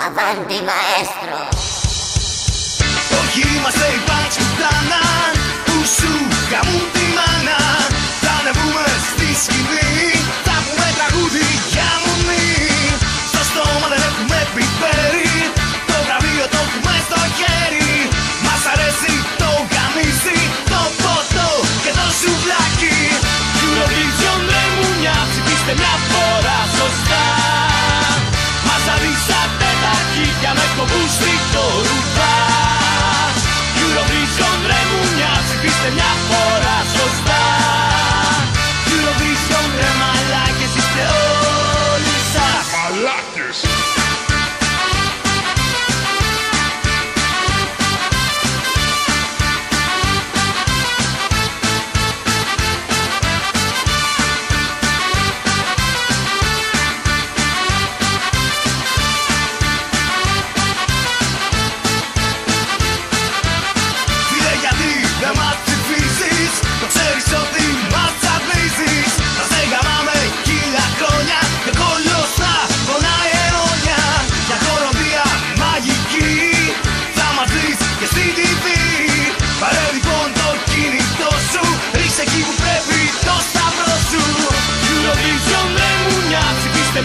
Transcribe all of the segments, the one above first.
Avanti maestro. Όχι είμαστε οι πανks που φτάναν, που σου καμούν τη μάνα. Θα ανεβούμε στη σκηνή, θα πούμε τραγούδι για μονή. Στο στόμα δεν έχουμε πιπέρι, το βραβείο το έχουμε στο χέρι. Μας αρέσει το γαμίσι, το ποτό και το σουβλάκι. Eurovision ρε μουνιά, ψηφίστε μια φορά σωστά. Μας αδείσατε τα αρχίδια με κομπούστικο ρουβά. Eurovision ρε μουνιά, ψηφίστε μια φορά σωστά. Eurovision ρε μαλάκες, είστε όλοι σας μαλάκες.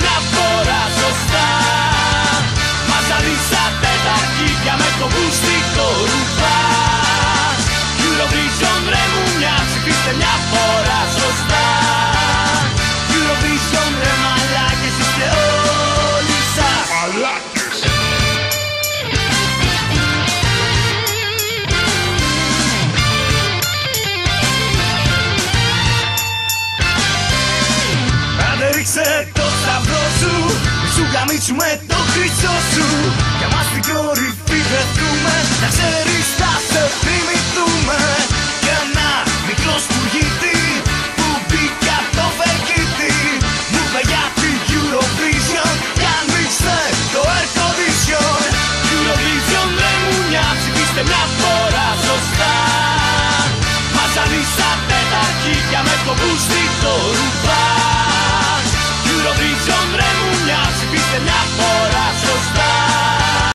Μια φορά σωστά. Μας αδείσατε τα αρχίδια με κομπούστικο ρουβά. Eurovision ρε μουνιά, ψηφίστε μια φορά σωστά. Eurovision ρε μαλάκες, είστε όλοι σας μαλάκες. Άντε ρίξε το σταυρό σου, σου γαμίσουμε το χρυσό σου. Για μας την κορυφή βρεθούμε, να ξέρεις θα σε θυμηθούμε. Και ένα μικρό σπουργίτη που μπήκε απ' το φεγγίτι μου είπε για την Eurovision κι ανοίξτε το air condition. Eurovision ρε μουνιά, ψηφίστε μια φορά σωστά. Μας αδείσατε τα αρχίδια με κομπούστικο ρουβά.